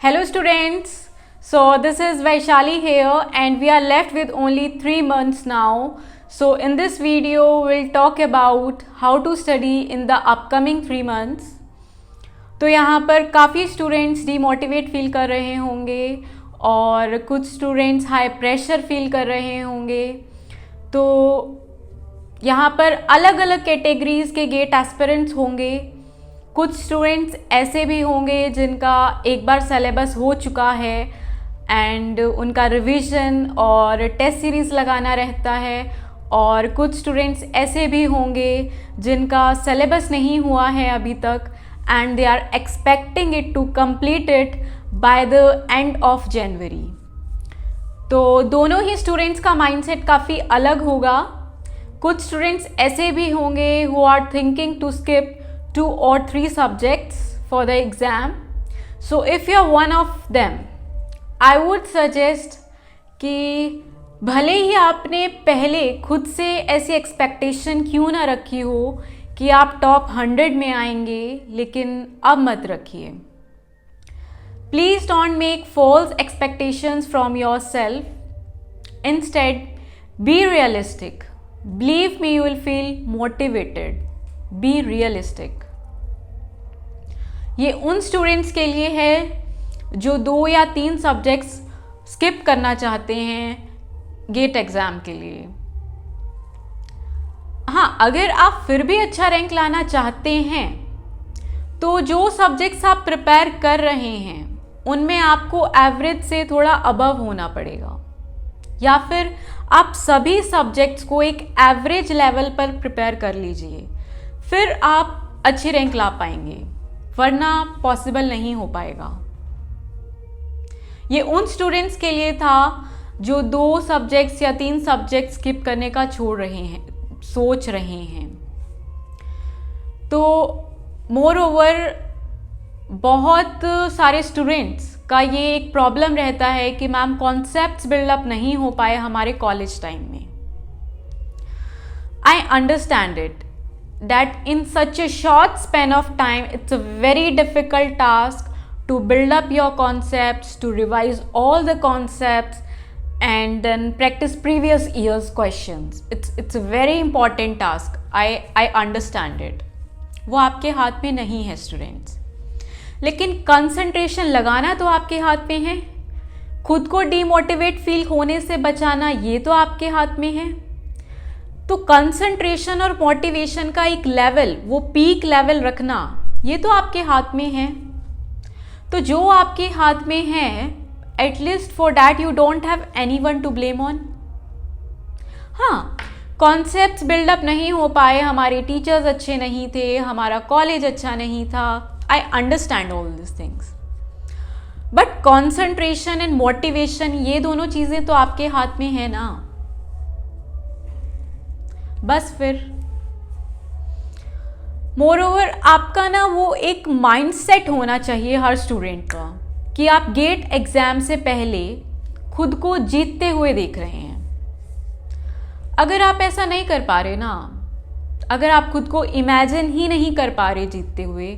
Hello students, so this is Vaishali here and we are left with only 3 months now. So in this video we'll talk about how to study in the upcoming 3 months. तो यहाँ पर काफ़ी students demotivate feel कर रहे होंगे और कुछ students high pressure feel कर रहे होंगे। तो यहाँ पर अलग अलग कैटेगरीज़ के गेट एस्पिरेंट्स होंगे। कुछ स्टूडेंट्स ऐसे भी होंगे जिनका एक बार सिलेबस हो चुका है एंड उनका रिवीजन और टेस्ट सीरीज़ लगाना रहता है, और कुछ स्टूडेंट्स ऐसे भी होंगे जिनका सिलेबस नहीं हुआ है अभी तक and they are expecting it to complete it by the end of January. तो दोनों ही स्टूडेंट्स का माइंडसेट काफ़ी अलग होगा। कुछ स्टूडेंट्स ऐसे भी होंगे who are thinking to skip 2 or 3 subjects for the exam. So if you are one of them, I would suggest कि भले ही आपने पहले खुद से ऐसी एक्सपेक्टेशन क्यों ना रखी हो कि आप टॉप 100 में आएंगे, लेकिन अब मत रखिए। Please don't make false expectations from yourself. Instead, be realistic. Believe me, you will feel motivated. Be realistic. ये उन स्टूडेंट्स के लिए है जो 2 या 3 सब्जेक्ट्स स्किप करना चाहते हैं गेट एग्ज़ाम के लिए। हाँ, अगर आप फिर भी अच्छा रैंक लाना चाहते हैं तो जो सब्जेक्ट्स आप प्रिपेयर कर रहे हैं उनमें आपको एवरेज से थोड़ा अबव होना पड़ेगा, या फिर आप सभी सब्जेक्ट्स को एक एवरेज लेवल पर प्रिपेयर कर लीजिए, फिर आप अच्छी रैंक ला पाएंगे, वरना पॉसिबल नहीं हो पाएगा। ये उन स्टूडेंट्स के लिए था जो 2 सब्जेक्ट्स या 3 सब्जेक्ट्स स्किप करने का छोड़ रहे हैं, सोच रहे हैं। तो मोर ओवर बहुत सारे स्टूडेंट्स का ये एक प्रॉब्लम रहता है कि मैम कॉन्सेप्ट्स बिल्डअप नहीं हो पाए हमारे कॉलेज टाइम में। I understand it that in such a short span of time it's a very difficult task to build up your concepts, to revise all the concepts and then practice previous year's questions. It's a very important task. I understand it. वो आपके हाथ में नहीं है students, लेकिन concentration लगाना तो आपके हाथ में है। खुद को डीमोटिवेट फील होने से बचाना ये तो आपके हाथ में है। तो कंसंट्रेशन और मोटिवेशन का एक लेवल, वो पीक लेवल रखना, ये तो आपके हाथ में है। तो जो आपके हाथ में है, at least for that you don't have anyone to blame on. हाँ, कॉन्सेप्ट्स बिल्डअप नहीं हो पाए, हमारे टीचर्स अच्छे नहीं थे, हमारा कॉलेज अच्छा नहीं था, I understand all this things, but concentration and motivation ये दोनों चीज़ें तो आपके हाथ में है ना। बस फिर मोरओवर आपका ना वो एक माइंडसेट होना चाहिए हर स्टूडेंट का कि आप गेट एग्ज़ाम से पहले खुद को जीतते हुए देख रहे हैं। अगर आप ऐसा नहीं कर पा रहे ना, अगर आप खुद को इमेजिन ही नहीं कर पा रहे जीतते हुए,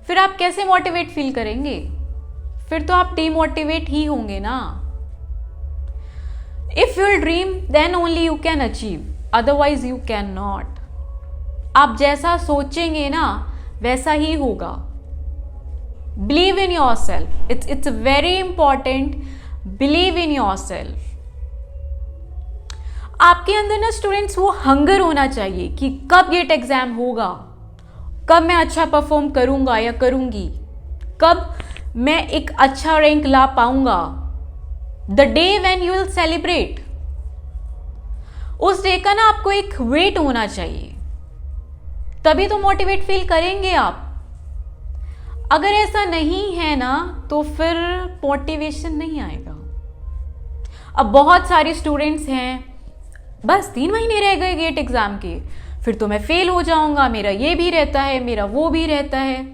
फिर आप कैसे मोटिवेट फील करेंगे? फिर तो आप डीमोटिवेट ही होंगे ना। If you dream then only you can achieve, otherwise you can not. आप जैसा सोचेंगे ना वैसा ही होगा। Believe in yourself, it's very important. Believe in yourself. आपके अंदर ना स्टूडेंट्स वो हंगर होना चाहिए कि कब गेट एग्जाम होगा, कब मैं अच्छा परफॉर्म करूंगा या करूंगी, कब मैं एक अच्छा रैंक ला पाऊंगा। The day when you will celebrate, उस डे का ना आपको एक वेट होना चाहिए, तभी तो मोटिवेट फील करेंगे आप। अगर ऐसा नहीं है ना तो फिर मोटिवेशन नहीं आएगा। अब बहुत सारे स्टूडेंट्स हैं, बस 3 महीने रह गए गेट एग्ज़ाम के, फिर तो मैं फेल हो जाऊंगा, मेरा ये भी रहता है, मेरा वो भी रहता है।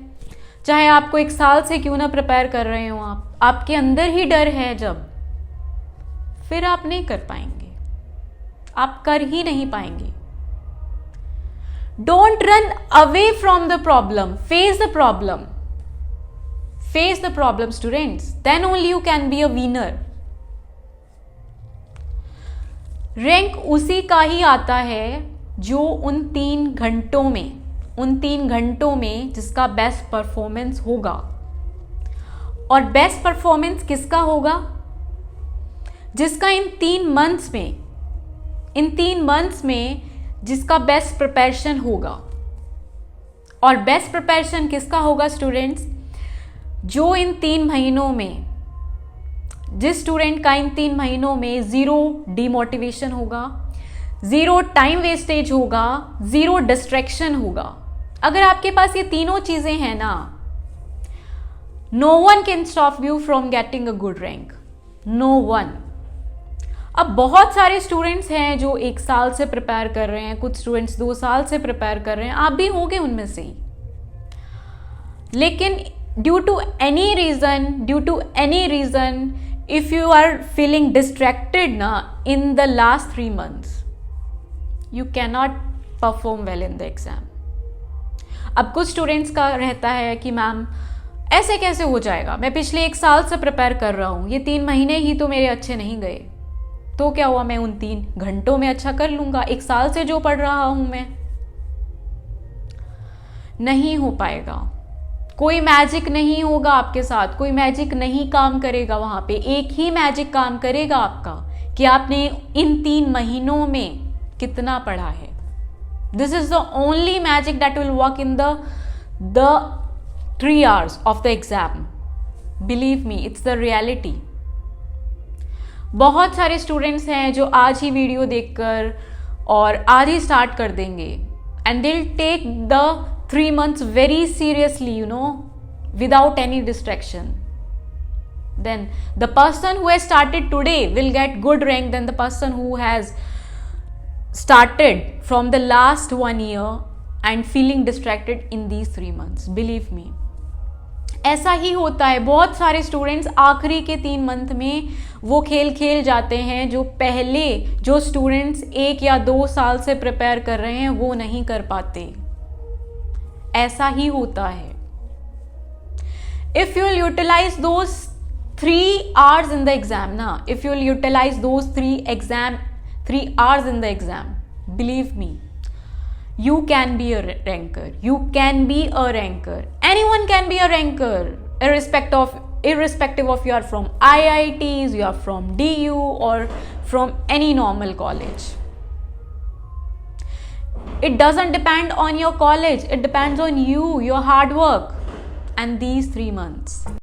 चाहे आपको 1 साल से क्यों ना प्रिपेयर कर रहे हो, आपके अंदर ही डर है, जब फिर आप नहीं कर पाएंगे, आप कर ही नहीं पाएंगे। Don't run away from the problem, face the problem. face the problem students, then only you can be a winner. Rank उसी का ही आता है जो उन 3 घंटों में जिसका बेस्ट परफॉर्मेंस होगा. और बेस्ट परफॉर्मेंस किसका होगा? जिसका इन 3 मंथ्स में जिसका बेस्ट प्रिपरेशन होगा. और बेस्ट प्रिपरेशन किसका होगा स्टूडेंट्स? जो इन 3 महीनों में, जिस स्टूडेंट का इन 3 महीनों में ज़ीरो डिमोटिवेशन होगा, ज़ीरो टाइम वेस्टेज होगा, ज़ीरो डिस्ट्रैक्शन होगा. अगर आपके पास ये तीनों चीज़ें हैं ना, no one can stop you from getting a good rank. No one. अब बहुत सारे स्टूडेंट्स हैं जो 1 साल से प्रिपेयर कर रहे हैं, कुछ स्टूडेंट्स 2 साल से प्रिपेयर कर रहे हैं, आप भी होंगे उनमें से ही. लेकिन due to any reason if you are feeling distracted na in the last 3 months, you cannot perform well in the exam. अब कुछ स्टूडेंट्स का रहता है कि मैम ऐसे कैसे हो जाएगा, मैं पिछले 1 साल से प्रिपेयर कर रहा हूँ, ये 3 महीने ही तो मेरे अच्छे नहीं गए, तो क्या हुआ, मैं उन 3 घंटों में अच्छा कर लूँगा. 1 साल से जो पढ़ रहा हूँ मैं, नहीं हो पाएगा. कोई मैजिक नहीं होगा आपके साथ, कोई मैजिक नहीं काम करेगा वहाँ पे. एक ही मैजिक काम करेगा आपका कि आपने इन 3 महीनों में कितना पढ़ा है. This is the only magic that will work in the 3 hours of the exam. Believe me, it's the reality. बहुत सारे स्टूडेंट्स हैं जो आज ही वीडियो देखकर और आज ही स्टार्ट कर देंगे, and they will take the 3 months very seriously, without any distraction. Then the person who has started today will get good rank than the person who has started from the last 1 year and feeling distracted in these 3 months. Believe me, ऐसा ही होता है. बहुत सारे students आखिरी के 3 month में वो खेल जाते हैं जो स्टूडेंट्स 1 या 2 साल से प्रिपेयर कर रहे हैं वो नहीं कर पाते. ऐसा ही होता है. If you will utilize those 3 hours in the exam na, if you will utilize those 3 hours in the exam, believe me, you can be a ranker. You can be a ranker. Anyone can be a ranker, irrespective of you are from IITs, you are from DU or from any normal college. It doesn't depend on your college, it depends on you, your hard work and these 3 months.